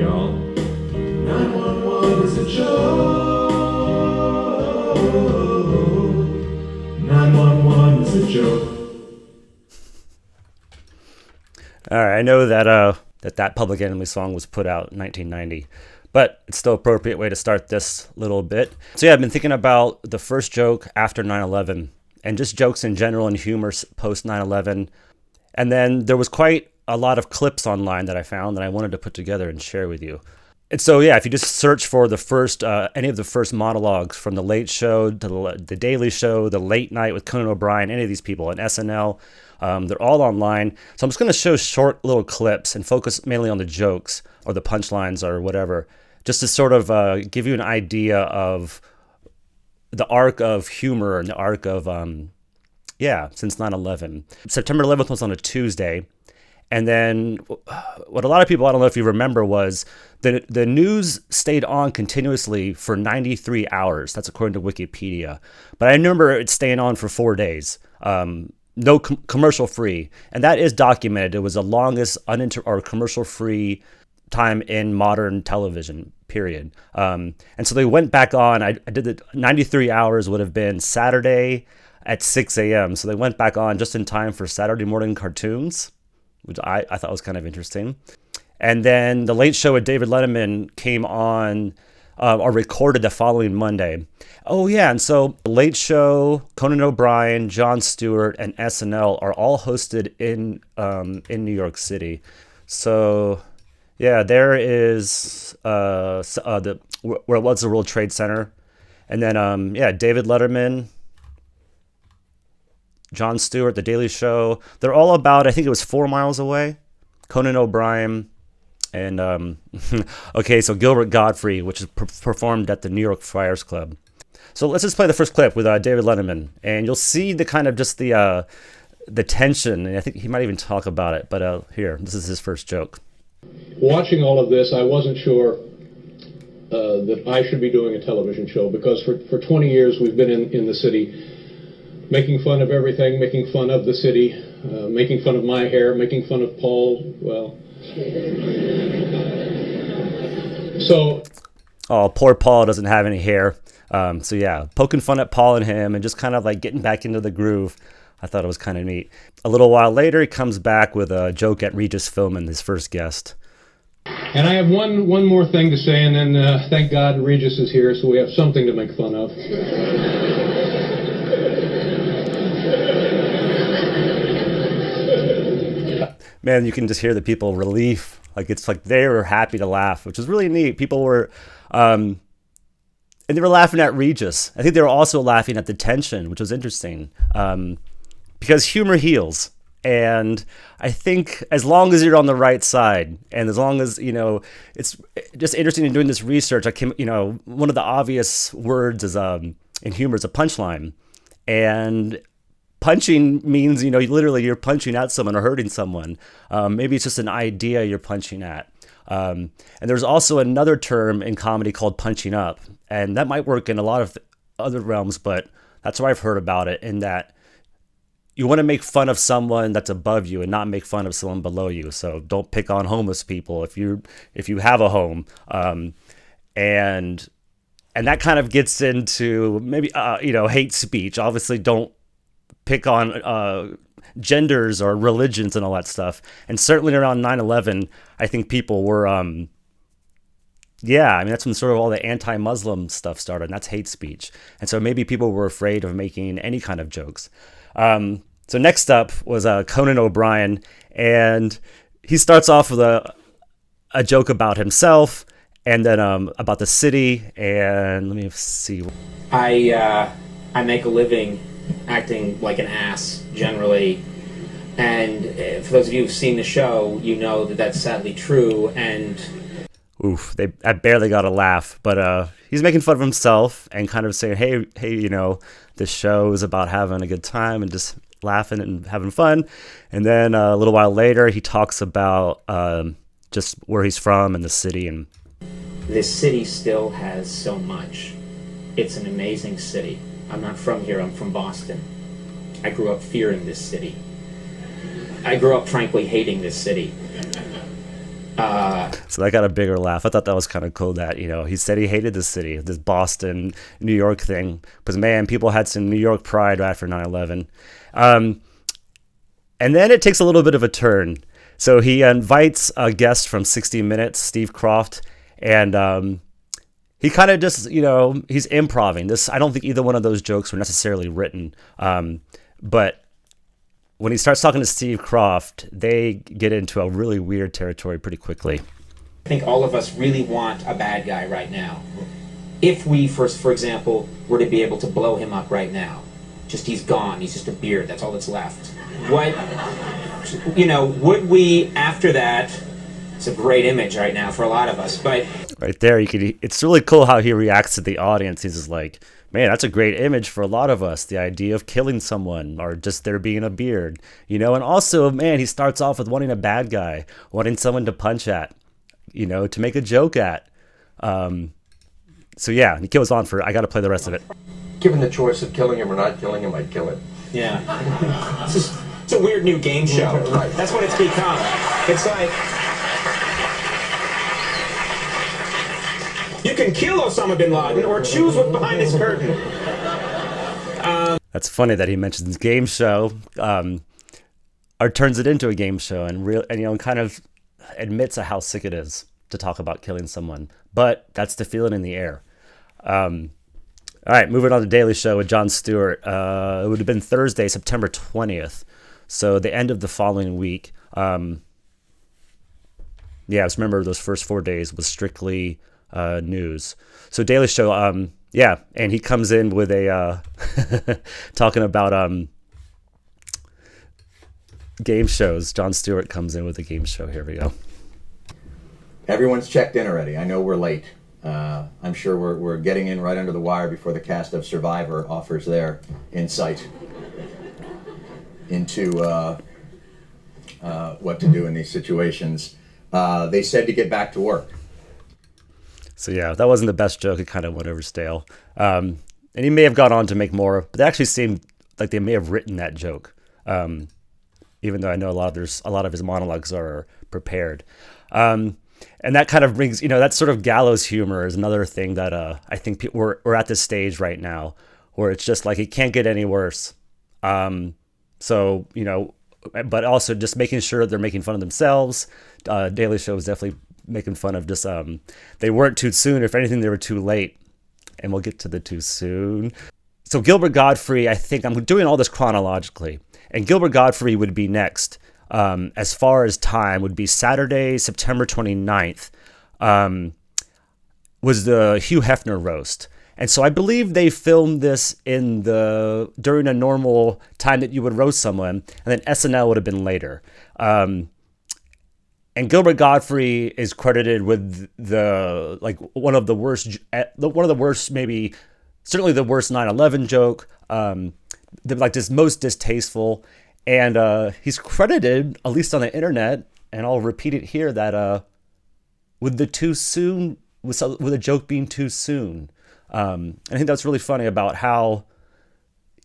y'all. 911 is a joke. 911 is a joke. All right, I know that that Public Enemy song was put out in 1990, but it's still an appropriate way to start this little bit. So yeah, I've been thinking about the first joke after 9/11 and just jokes in general and humor post 9/11. And then there was quite a lot of clips online that I found that I wanted to put together and share with you. And so yeah, if you just search for the first, any of the first monologues from The Late Show to the Daily Show, The Late Night with Conan O'Brien, any of these people, and SNL, they're all online. So I'm just going to show short little clips and focus mainly on the jokes or the punchlines or whatever, just to sort of give you an idea of the arc of humor and the arc of, since 9/11. September 11th was on a Tuesday. And then what a lot of people, I don't know if you remember, was the news stayed on continuously for 93 hours. That's according to Wikipedia. But I remember it staying on for 4 days. No commercial free. And that is documented. It was the longest commercial free time in modern television, period. And so they went back on. I did the 93 hours would have been Saturday at 6 a.m. So they went back on just in time for Saturday morning cartoons, which I thought was kind of interesting. And then The Late Show with David Letterman came on or recorded the following Monday. Oh yeah, and so The Late Show, Conan O'Brien, Jon Stewart, and SNL are all hosted in New York City. So yeah, there is where it was the World Trade Center. And then David Letterman, Jon Stewart, The Daily Show. They're all about, I think it was 4 miles away. Conan O'Brien and, so Gilbert Godfrey, which is performed at the New York Friars Club. So let's just play the first clip with David Letterman. And you'll see the kind of just the tension. And I think he might even talk about it. But here, this is his first joke. Watching all of this, I wasn't sure that I should be doing a television show because for 20 years we've been in the city making fun of everything, making fun of the city, making fun of my hair, making fun of Paul, so... Oh, poor Paul doesn't have any hair. So yeah, poking fun at Paul and him and just kind of like getting back into the groove. I thought it was kind of neat. A little while later, he comes back with a joke at Regis Philbin, his first guest. And I have one more thing to say, and then thank God Regis is here, so we have something to make fun of. Man, you can just hear the people relief. Like it's like they were happy to laugh, which is really neat. People were, and they were laughing at Regis. I think they were also laughing at the tension, which was interesting, because humor heals. And I think as long as you're on the right side, and as long as, it's just interesting in doing this research. One of the obvious words is in humor is a punchline, and punching means, literally you're punching at someone or hurting someone. Maybe it's just an idea you're punching at. And there's also another term in comedy called punching up. And that might work in a lot of other realms, but that's where I've heard about it, in that you want to make fun of someone that's above you and not make fun of someone below you. So don't pick on homeless people if you have a home. And that kind of gets into maybe, hate speech. Obviously, don't pick on genders or religions and all that stuff. And certainly around 9/11, I think people were, that's when sort of all the anti-Muslim stuff started, and that's hate speech. And so maybe people were afraid of making any kind of jokes. So next up was Conan O'Brien, and he starts off with a joke about himself, and then about the city, and let me see. I make a living acting like an ass, generally, and for those of you who've seen the show, you know that that's sadly true, and... Oof, I barely got a laugh, but he's making fun of himself and kind of saying, hey, this show is about having a good time and just laughing and having fun. And then a little while later, he talks about just where he's from and the city. And this city still has so much. It's an amazing city. I'm not from here, I'm from Boston. I grew up fearing this city. I grew up, frankly, hating this city. So I got a bigger laugh. I thought that was kind of cool that, he said he hated the city, this Boston, New York thing. Because, man, people had some New York pride after 9/11. And then it takes a little bit of a turn. So he invites a guest from 60 Minutes, Steve Croft, and he kind of just, he's improvising. I don't think either one of those jokes were necessarily written. But when he starts talking to Steve Croft, they get into a really weird territory pretty quickly. I think all of us really want a bad guy right now. If we, for example, were to be able to blow him up right now, he's gone, he's just a beard, that's all that's left. Would we, after that, it's a great image right now for a lot of us, but... Right there, it's really cool how he reacts to the audience. He's just like, man, that's a great image for a lot of us. The idea of killing someone or just there being a beard, and also, man, he starts off with wanting a bad guy, wanting someone to punch at, to make a joke at. So yeah, he goes on I got to play the rest of it. Given the choice of killing him or not killing him, I'd kill him. Yeah. It's a weird new game show. Right. That's what it's become. It's like, you can kill Osama bin Laden or choose what's behind this curtain. That's funny that he mentions game show, or turns it into a game show, and kind of admits how sick it is to talk about killing someone. But that's the feeling in the air. All right, moving on to Daily Show with Jon Stewart. It would have been Thursday, September 20th, so the end of the following week. Just remember those first 4 days was strictly news. So Daily Show, and he comes in with a talking about game shows. Jon Stewart comes in with a game show. Here we go. Everyone's checked in already. I know we're late. I'm sure we're getting in right under the wire before the cast of Survivor offers their insight into what to do in these situations. They said to get back to work. So yeah, that wasn't the best joke. It kind of went over stale. And he may have gone on to make more, but it actually seemed like they may have written that joke. Even though I know a lot of his monologues are prepared. And that kind of brings, that sort of gallows humor is another thing that I think we're at this stage right now where it's just like it can't get any worse. So, but also just making sure they're making fun of themselves. Daily Show is definitely making fun of just, they weren't too soon. If anything, they were too late. And we'll get to the too soon. So Gilbert Godfrey, I think I'm doing all this chronologically. And Gilbert Godfrey would be next. As far as time would be Saturday, September 29th, was the Hugh Hefner roast. And so I believe they filmed this during a normal time that you would roast someone, and then SNL would have been later. And Gilbert Godfrey is credited with one of the worst, maybe certainly the worst 9/11 joke, this most distasteful. And he's credited, at least on the internet, and I'll repeat it here, that with the too soon, with a joke being too soon. I think that's really funny about how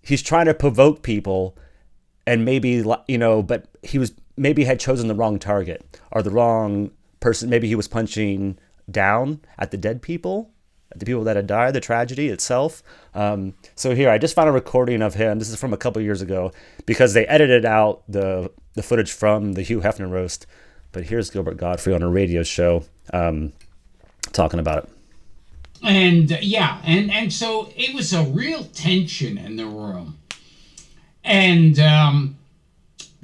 he's trying to provoke people, and maybe, but maybe had chosen the wrong target or the wrong person. Maybe he was punching down at the dead people, at the people that had died, the tragedy itself. So here, I just found a recording of him. This is from a couple years ago because they edited out the footage from the Hugh Hefner roast. But here's Gilbert Godfrey on a radio show talking about it. And so it was a real tension in the room. And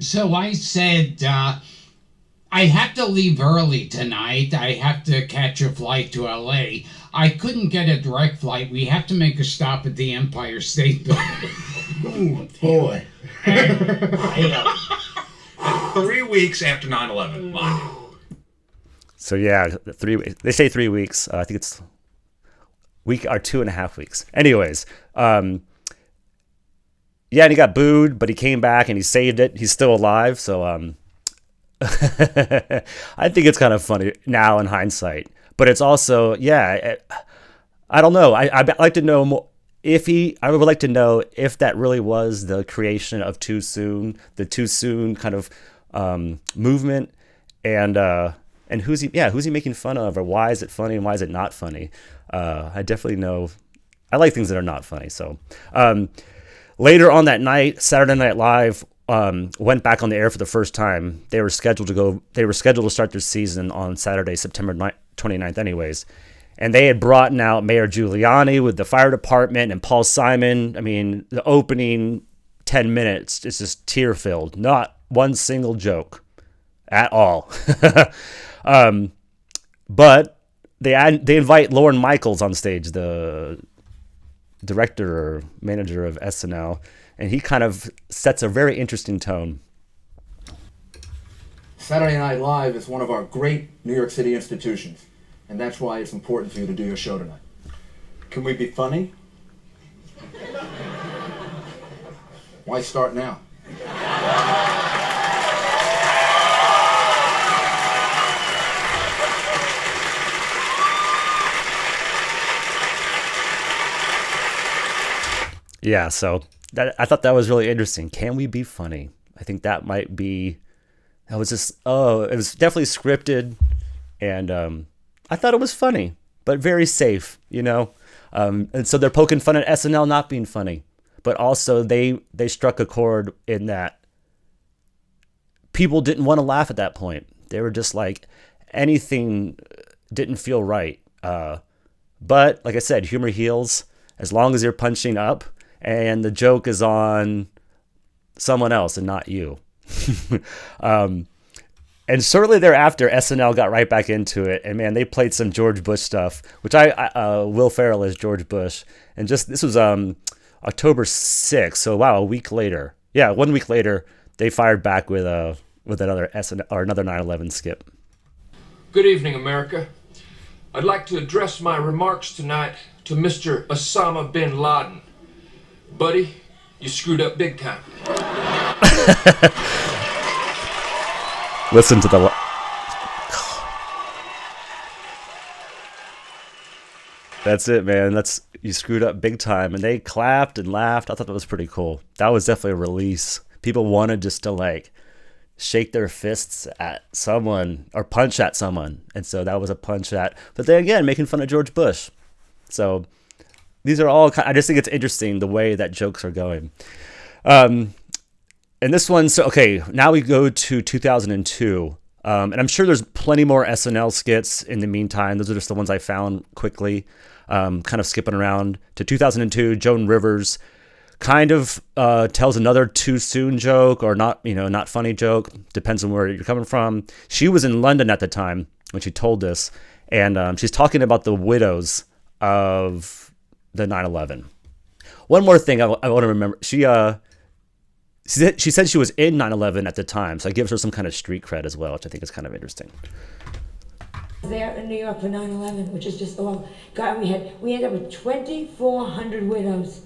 so I said, I have to leave early tonight. I have to catch a flight to LA. I couldn't get a direct flight. We have to make a stop at the Empire State Building. Ooh, boy. 3 weeks after 9/11. Wow. So yeah, they say 3 weeks. I think it's week or 2.5 weeks. Anyways, and he got booed, but he came back and he saved it. He's still alive. So I think it's kind of funny now in hindsight. But it's also, I don't know. I'd like to know more I would like to know if that really was the creation of Too Soon, the Too Soon kind of movement, and and who's he making fun of, or why is it funny and why is it not funny? I definitely know. I like things that are not funny. So later on that night, Saturday Night Live went back on the air for the first time. They were scheduled to start their season on Saturday, September 29th anyways. And they had brought out Mayor Giuliani with the fire department and Paul Simon. I mean, the opening 10 minutes is just tear-filled. Not one single joke at all. But they invite Lorne Michaels on stage, the director or manager of SNL, and he kind of sets a very interesting tone. Saturday Night Live is one of our great New York City institutions, and that's why it's important for you to do your show tonight. Can we be funny? Why start now? Yeah, so I thought that was really interesting. Can we be funny? I think that might be. It was definitely scripted, and I thought it was funny, but very safe, you know. And so they're poking fun at SNL not being funny, but also they struck a chord in that people didn't want to laugh at that point. They were just like, anything didn't feel right. But like I said, humor heals as long as you're punching up and the joke is on someone else and not you. And shortly thereafter, SNL got right back into it, and man, they played some George Bush stuff, which Will Ferrell is George Bush, and this was October 6th, so wow, a week later, 1 week later, they fired back with another SNL or another 9/11 skit. Good evening, America. I'd like to address my remarks tonight to Mr. Osama bin Laden. Buddy, you screwed up big time. Listen to the. That's it, man. You screwed up big time, and they clapped and laughed. I thought that was pretty cool. That was definitely a release. People wanted just to like shake their fists at someone or punch at someone, and so that was a punch at. But then again, making fun of George Bush. So these are all. I just think it's interesting the way that jokes are going. And this one, so okay, now we go to 2002, and I'm sure there's plenty more SNL skits in the meantime. Those are just the ones I found quickly, kind of skipping around to 2002. Joan Rivers kind of tells another too soon joke, or not funny joke, depends on where you're coming from. She was in London at the time when she told this, and she's talking about the widows of the 9/11. One more thing I want to remember, She said she was in 9/11 at the time, so it gives her some kind of street cred as well, which I think is kind of interesting. There in New York for 9/11, which is just God. We ended up with 2,400 widows,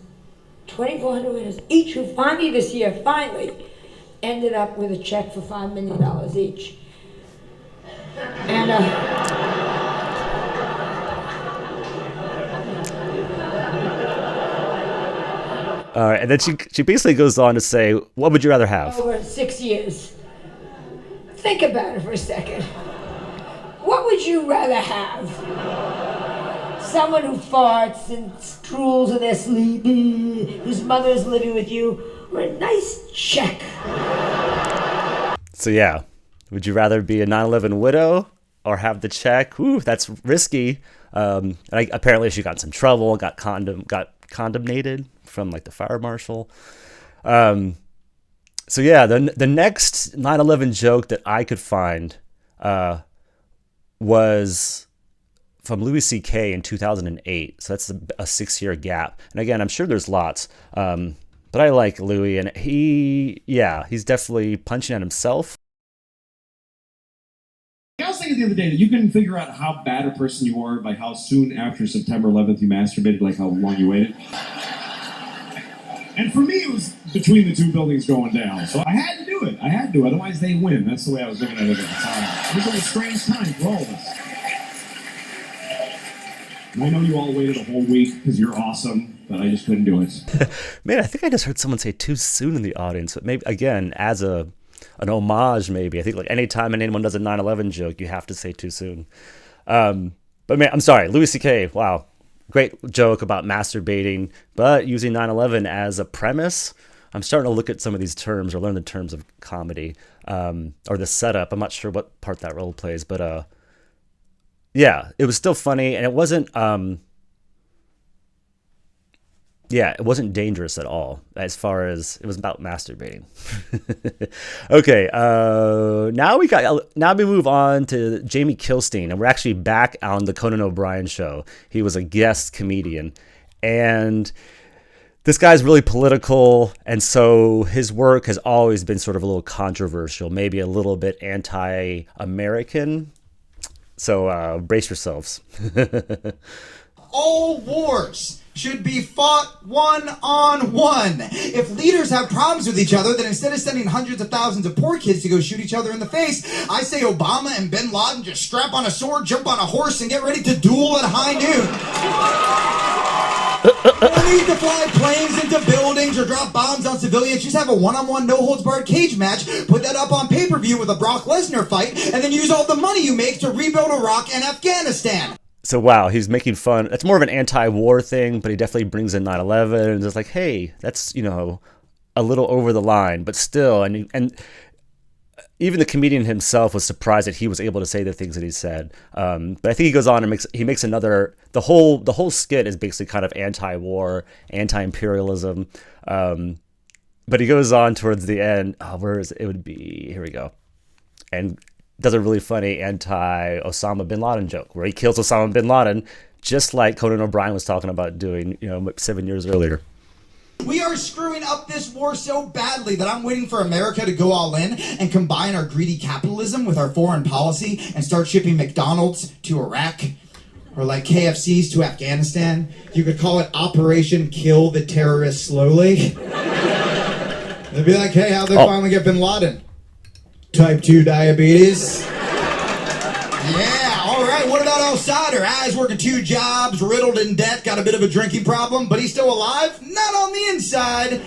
2,400 widows, each who finally this year ended up with a check for $5 million each. And And then she basically goes on to say, what would you rather have? over 6 years. Think about it for a second. What would you rather have? Someone who farts and drools in their sleep, whose mother is living with you, or a nice check? So yeah, would you rather be a 9/11 widow or have the check? Ooh, that's risky. Apparently she got in some trouble, got condemnated from like the fire marshal. So yeah, the next 9/11 joke that I could find was from Louis C.K. in 2008. So that's a 6-year gap. And again, I'm sure there's lots, but I like Louis, and he's definitely punching at himself. I was thinking the other day that you can figure out how bad a person you are by how soon after September 11th you masturbated, like how long you waited. And for me, it was between the two buildings going down. So I had to do it. I had to. Otherwise, they win. That's the way I was looking at it at the time. It was a strange time for all of us. And I know you all waited a whole week because you're awesome, but I just couldn't do it. Man, I think I just heard someone say too soon in the audience. But maybe, again, as a an homage, maybe. I think like anytime anyone does a 9/11 joke, you have to say too soon. But man, I'm sorry, Louis C.K. Wow, great joke about masturbating, but using 9/11 as a premise. I'm starting to look at some of these terms or learn the terms of comedy, or the setup. I'm not sure what part that role plays, but yeah, it was still funny, and it wasn't. Yeah, it wasn't dangerous at all. As far as it was about masturbating. Okay, now we move on to Jamie Kilstein, and we're actually back on the Conan O'Brien show. He was a guest comedian, and this guy's really political, and so his work has always been sort of a little controversial, maybe a little bit anti-American. So brace yourselves. All wars should be fought one-on-one. If leaders have problems with each other, then instead of sending hundreds of thousands of poor kids to go shoot each other in the face, I say Obama and bin Laden just strap on a sword, jump on a horse, and get ready to duel at high noon. No need to fly planes into buildings or drop bombs on civilians. Just have a one-on-one, no-holds-barred cage match, put that up on pay-per-view with a Brock Lesnar fight, and then use all the money you make to rebuild Iraq and Afghanistan. So wow, he's making fun. It's more of an anti-war thing, but he definitely brings in 9/11 and it's like, hey, that's, a little over the line, but still, and even the comedian himself was surprised that he was able to say the things that he said. But I think he goes on and makes another. The whole skit is basically kind of anti-war, anti-imperialism. But he goes on towards the end. Where is it? It would be here we go, and does a really funny anti-Osama bin Laden joke where he kills Osama bin Laden, just like Conan O'Brien was talking about doing, 7 years earlier. We are screwing up this war so badly that I'm waiting for America to go all in and combine our greedy capitalism with our foreign policy and start shipping MacDonald's to Iraq or like KFCs to Afghanistan. You could call it Operation Kill the Terrorists Slowly. They'd be like, hey, how'd they finally get bin Laden? Type 2 diabetes. Yeah, all right. What about Al-Sadr? He's working 2 jobs, riddled in debt, got a bit of a drinking problem, but he's still alive? Not on the inside.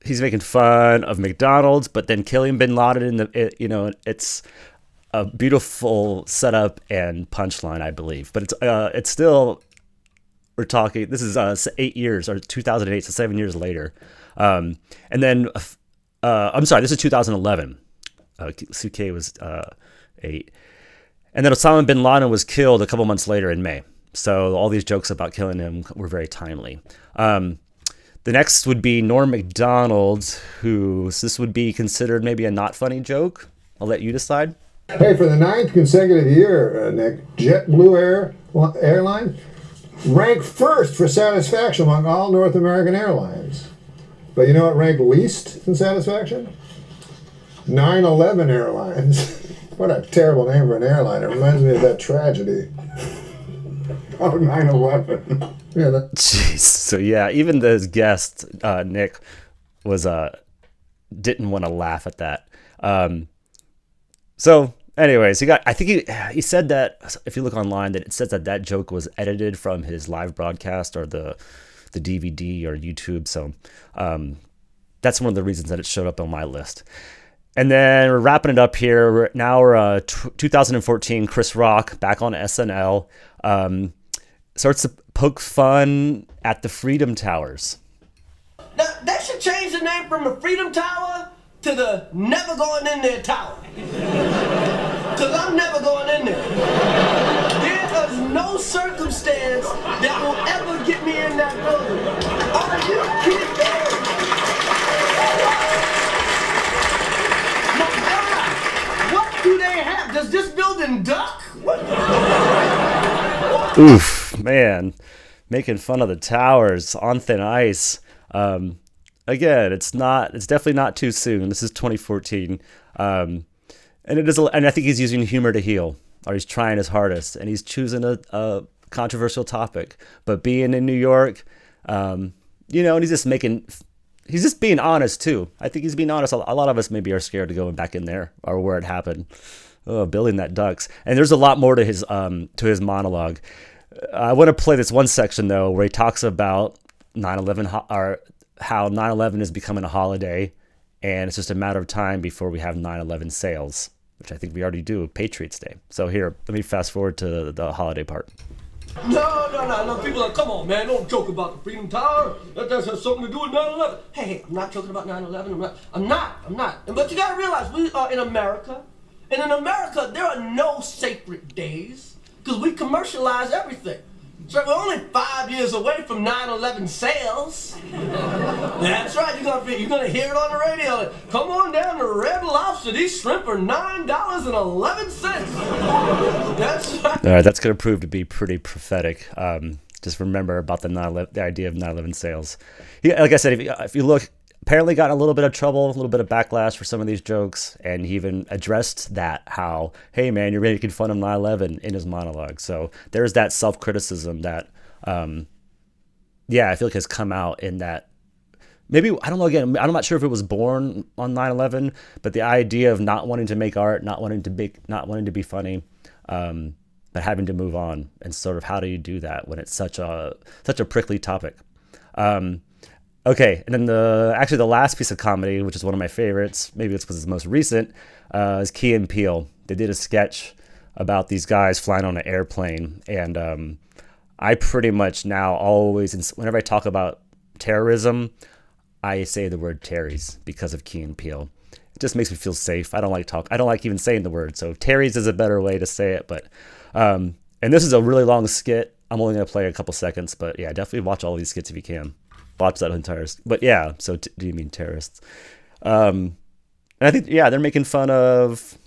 He's making fun of McDonald's, but then killing bin Laden it's a beautiful setup and punchline, I believe. But it's still, we're talking, this is 8 years, or 2008, so 7 years later. And then, I'm sorry, this is 2011. CK was 8. And then Osama bin Laden was killed a couple months later in May. So all these jokes about killing him were very timely. The next would be Norm Macdonald, this would be considered maybe a not funny joke. I'll let you decide. Hey, for the 9th consecutive year, Nick, JetBlue Airline ranked first for satisfaction among all North American airlines. But you know what ranked least in satisfaction? 9/11 Airlines. What a terrible name for an airline. It reminds me of that tragedy. Oh, 9/11. Yeah. Jeez. So yeah, even the guest, Nick, was didn't want to laugh at that. So anyways, I think he said that, if you look online, that it says that joke was edited from his live broadcast or the DVD or YouTube. So that's one of the reasons that it showed up on my list. And then we're wrapping it up here. We're 2014, Chris Rock back on SNL. Starts to poke fun at the Freedom Towers. Now, that should change the name from the Freedom Tower to the Never Going In There Tower. Because I'm never going in there. There is no circumstance that will ever get me in that building. Are you kidding me? Do they have? Does this building duck? What? Oof, man, making fun of the towers on thin ice. Again, it's definitely not too soon. This is 2014, and and I think he's using humor to heal, or he's trying his hardest, and he's choosing a controversial topic. But being in New York, and he's just being honest too. I think he's being honest. A lot of us maybe are scared to go back in there or where it happened. Oh, building that ducks. And there's a lot more to his monologue. I want to play this one section though, where he talks about 9/11 or how 9/11 is becoming a holiday, and it's just a matter of time before we have 9/11 sales, which I think we already do with Patriots Day. So here, let me fast forward to the holiday part. No. People are like, come on, man, don't joke about the Freedom Tower. That does have something to do with 9/11. Hey, I'm not joking about 9/11. I'm not. But you gotta realize we are in America. And in America, there are no sacred days because we commercialize everything. So we're only 5 years away from 9/11 sales. That's right, you're gonna hear it on the radio. Come on down to Red Lobster. These shrimp are $9.11. That's right. All right, that's going to prove to be pretty prophetic. Just remember about the idea of 9/11 sales. Yeah, like I said, if you look, apparently got in a little bit of trouble, a little bit of backlash for some of these jokes, and he even addressed that, how, hey man, you're making fun of 9/11 in his monologue. So there's that self-criticism that, I feel like has come out in that. Maybe, I don't know, again, I'm not sure if it was born on 9/11, but the idea of not wanting to make art, not wanting to be funny, but having to move on, and sort of how do you do that when it's such a prickly topic. Okay, and then the last piece of comedy, which is one of my favorites, maybe it's because it's the most recent, is Key and Peele. They did a sketch about these guys flying on an airplane, and I pretty much now always, whenever I talk about terrorism, I say the word Terry's because of Key and Peele. It just makes me feel safe. I don't like even saying the word, so Terry's is a better way to say it. But and this is a really long skit. I'm only going to play a couple seconds, but yeah, definitely watch all these skits if you can. Watch that entire. But yeah, so do you mean terrorists? And I think they're making fun of.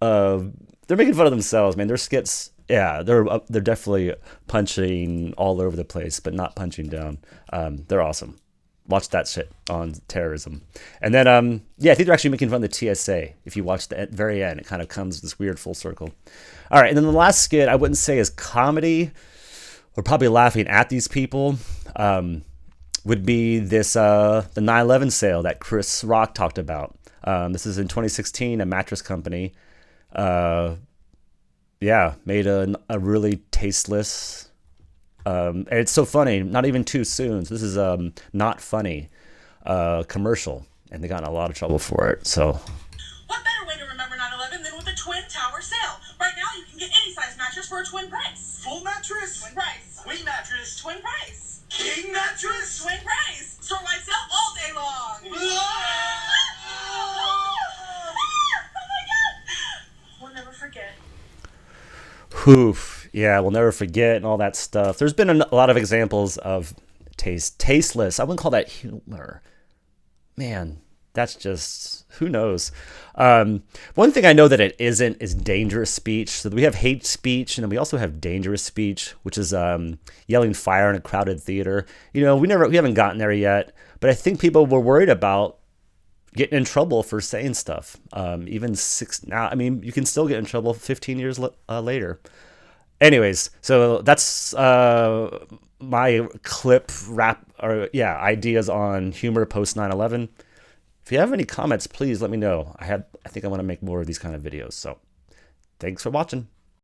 They're making fun of themselves, man. Their skits, they're definitely punching all over the place, but not punching down. They're awesome. Watch that shit on terrorism. And then, I think they're actually making fun of the TSA. If you watch the very end, it kind of comes this weird full circle. All right, and then the last skit I wouldn't say is comedy. We're probably laughing at these people. Would be this the 9/11 sale that Chris Rock talked about. This is in 2016. A mattress company, made a really tasteless. And it's so funny, not even too soon. So this is not funny commercial, and they got in a lot of trouble for it. So. What better way to remember 9/11 than with a Twin Tower sale? Right now, you can get any size mattress for a twin price. Full mattress? Twin price. Queen mattress? Twin price. King mattress? Twin price. Store-wide sale all day long. Oh my God! We'll never forget. Oof. Yeah, we'll never forget and all that stuff. There's been a lot of examples of tasteless. I wouldn't call that humor. Man, that's just, who knows? One thing I know that it isn't is dangerous speech. So we have hate speech, and then we also have dangerous speech, which is yelling fire in a crowded theater. We haven't gotten there yet, but I think people were worried about getting in trouble for saying stuff. You can still get in trouble 15 years later. Anyways, so that's my clip ideas on humor post 9/11. If you have any comments, please let me know. I think I want to make more of these kind of videos. So thanks for watching.